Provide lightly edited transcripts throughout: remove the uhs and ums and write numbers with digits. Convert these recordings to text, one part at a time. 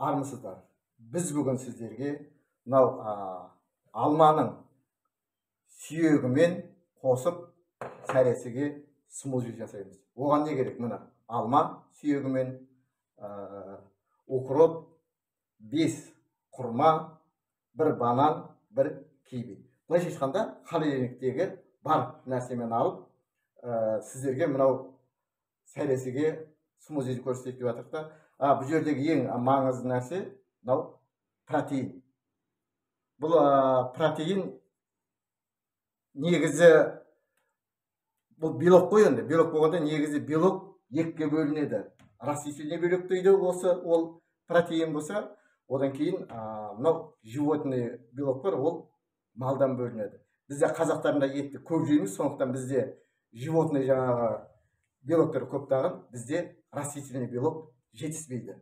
Армысыздар. Біз бүгін сіздерге мынау алманың сүйегімен қосып сәресіге смузи жасаймыз. Оған не керек? Мына алма сүйегімен укроп, 5 құрма, 1 банан, 1 киви. Былайша айтқанда холодильниктегі бар нәрсемен алып сіздерге мынау сәресіге смузи көрсетейік деп жатырмыз да. Бұл жердегі ең маңызды нәрсе мынау протеин. Бұл протеин негізі бұл белок қой енді. Белок болғанда негізі белок екіге бөлінеді. Растительный белок дейді ол протеин болса, одан кейін мынау животный белок бар, ол малдан бөлінеді. Бізде қазақтарында етті көп жейміз, сондықтан бізде животный жаңағы белоктар көп тағын, бізде растительный белок жетіспейді.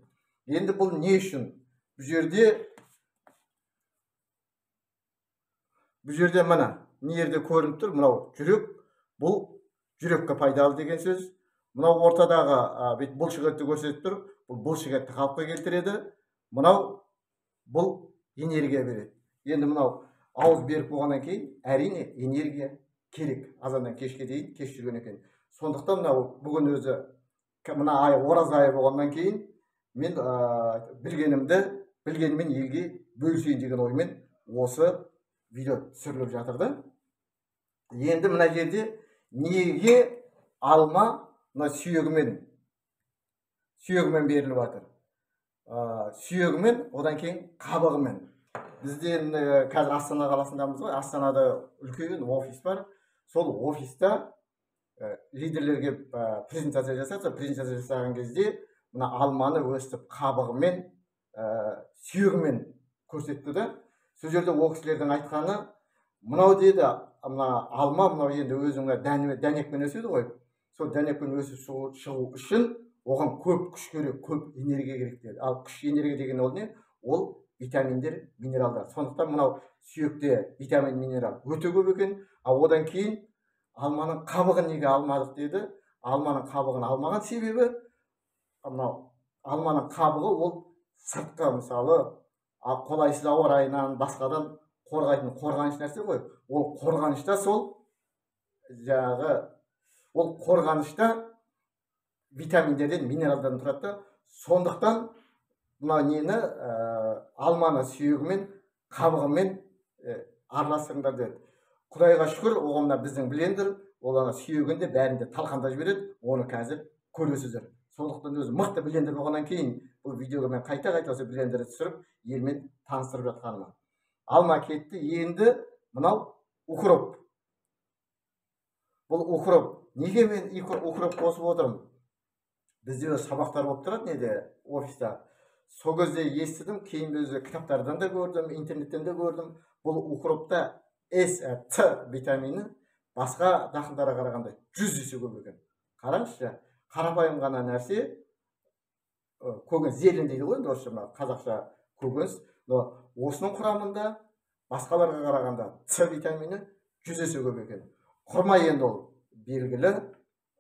Енді бұл не үшін? Бұл жерде мына не жерде көрініп тұр? Мынау жүрек. Бұл жүрекке пайдалы деген сөз. Мынау ортадағы бұлшықетті көрсетіп тұр. Бұл бұлшықетті қалыпқа келтіреді. Мынау бұл энергия береді. Енді мынау ауыз беріп болғаннан кейін әрине энергия керек. Азаннан кешке дейін кеш жүрген екен. Сондықтан мынау бүгін өзі мына ай ораза айы болғаннан кейін мен білгенімен елге бөлісейін деген оймен осы видео түсіріліп жатырды. Енді мына жерде неге алма мына сүйегімен беріліп жатыр? Сүйегімен, одан кейін қабығымен. Бізден қазір Астана қаласындамыз ғой. Астанада үлкен офис бар. Сол офиста лидерлерге презентация жасады. Презентация жасаған кезде мына алманы өстіп қабығымен, сүйегімен көрсетті да. Сол жерде ол кісілердің айтқаны, мынау деді, мына алма, мынау енді өзінің дәнекпен өседі ғой. Сол дәнекпен өсіп шығу үшін оған көп күш керек, көп энергия керек деді. Ал күш энергия деген ол не? Ол витаминдер, минералдар. Сондықтан мынау сүйекте витамин, минерал өте көп екен. Одан кейін алманың қабығын неге алмадық деді. Алманың қабығын алмаған себебі, мынау алманың қабығы ол сыртқы, мысалы қолайсыз ауа райынан басқадан қорғайтын қорғаныш нәрсе ғой. Ол қорғанышта ол қорғанышта витаминдерден, минералдардан тұрады. Сондықтан мына нені алманы сүйегімен, қабығымен араластырыңдар деді. Құдайға шүкір, оғымда біздің блендер, оланы сүйегінде бәрінде талқанда жібереді, оны қазір көресіздер. Сондықтан өзі мықты блендер болғаннан кейін бұл видеоға мен қайта-қайта осы блендерді түсіріп, елмен таныстырып жатқаныма. Алма кетті, енді мынау укроп. Бұл укроп. Неге мен укроп қосып отырмын? Бізде сабақтар болып тұрады неде офиста. Сол кезде естідім, кейін өзі кітаптардан да көрдім, интернеттен де көрдім. Бұл укропта С, Т витамині басқа дақылдарға қарағанда 100 есе көп екен. Қараңызшы, қарапайым ғана нәрсе, көкөніс, зелень дейді ғой, қазақша көкөніс. Осының құрамында басқаларға қарағанда С витамині 100 есе көп екен. Құрма енді ол белгілі,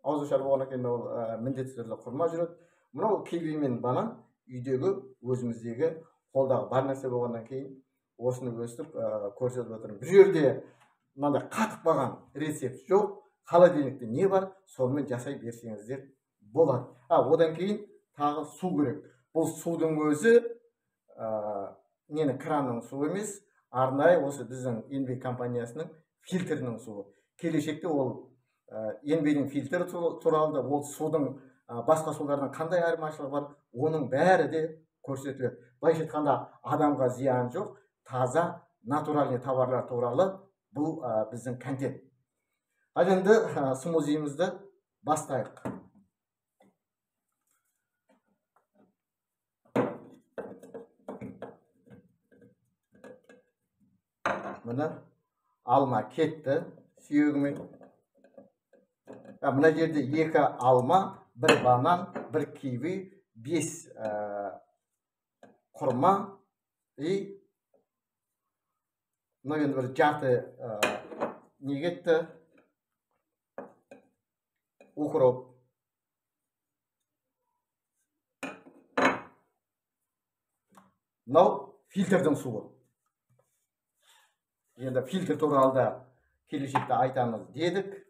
ауызашар болғаннан кейін ол міндетті түрде құрма жүреді. Мынау киви мен банан үйдегі өзіміздегі қолдағы бар нәрсе болғаннан кейін осыны өстіп көрсетіп отырмын. Бұл жерде мынандай қатып қалған рецепт жоқ. Холодильникте не бар, сонымен жасай берсеңіздер болады. Одан кейін тағы су керек. Бұл судың өзі кранның суы емес, арнайы осы біздің НБ компаниясының фильтрінің суы. Келешекте ол НБ-дің фильтрі туралы, ол судың басқа сулардан қандай айырмашылығы бар, оның бәрі де көрсетіледі. Былайша айтқанда адамға зиян жоқ, таза, натуральный товарлар туралы бұл біздің контент. Енді смузиімізді бастайық. Мына алма кетті сүйегімен. Мына жерде 2 алма, 1 банан, 1 киви, 5 құрма и мына енді бір жарты не кетті? Укроп. мынау фильтрдің суы. Енді фильтр туралы да келешекте айтамыз дедік.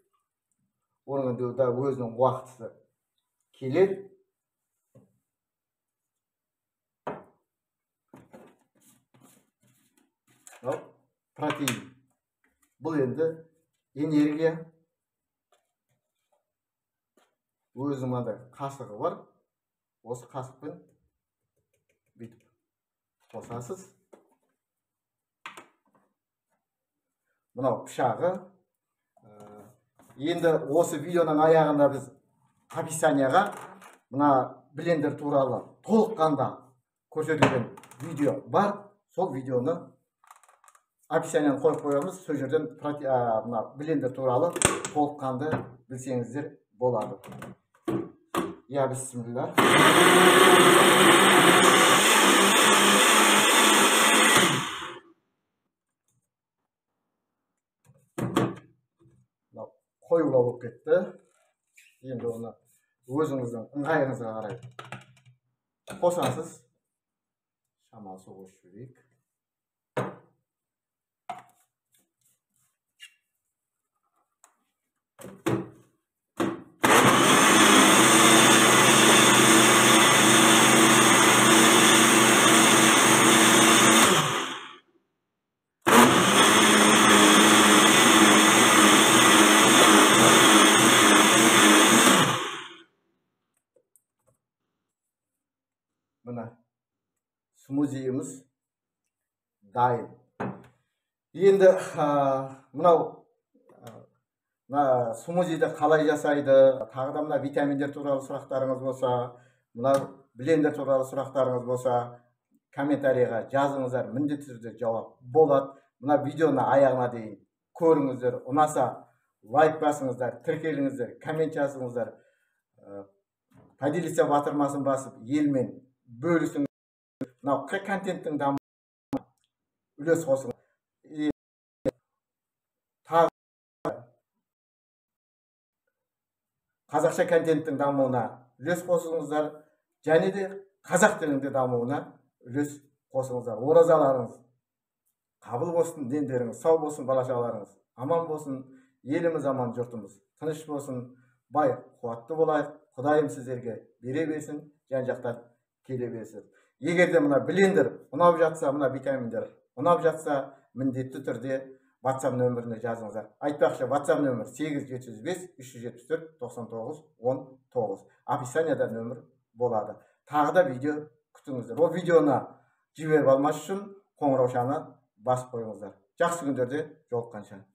Оның да өзінің уақыты келеді. Протеин. Бұл енді энергия. Өзінің мынандай қасығы бар. Осы қасықпен бүйтіп қосасыз. Мынау пышағы. Енді осы видеоның аяғында біз описанияға мына блендер туралы толыққанда көрсетілген видео бар. Сол видеоны описанияны қойып қоямыз. Сол жерден мына блендер туралы толыққанды білсеңіздер болады. Я бисмилlah. Қоюлау болып кетті. Енді оны өзіңіздің ыңғайыңызға қарай қосасыз. Шамасы қосып жіберейік. Мына смузиіміз дайын. Енді мынау смузиді қалай жасайды, тағы да мына витаминдер туралы сұрақтарыңыз болса, мына блендер туралы сұрақтарыңыз болса, комментарийға жазыңыздар, міндетті түрде жауап болады. Мына видеоны аяғына дейін көріңіздер, ұнаса лайк басыңыздар, тіркеліңіздер, коммент жазыңыздар, поделиться батырмасын басып, елмен бөлісіңіздер. Мынау контенттің дамуына үлес қосыңыздар. Қазақша контенттің дамуына үлес қосыңыздар, және де қазақ тілінде дамуына үлес қосыңыздар. Оразаларыңыз қабыл болсын, дендеріңіз сау болсын, бала-шағаларыңыз аман болсын, еліміз аман, жұртымыз тыныш болсын, бай қуатты болайық. Құдайым сіздерге бере берсін, жан-жақтан келе берсін. Егер де мына блендер ұнап жатса, мына витаминдер ұнап жатса, міндетті түрде WhatsApp нөміріне жазыңыздар. Айтпақшы, WhatsApp нөмір 875-374-99-19. Описанияда нөмір болады. Тағы да видео күтіңіздер. Ол видеоны жіберіп алмас үшін қоңыраушаны басып қойыңыздар. Жақсы күндерде жолыққанша.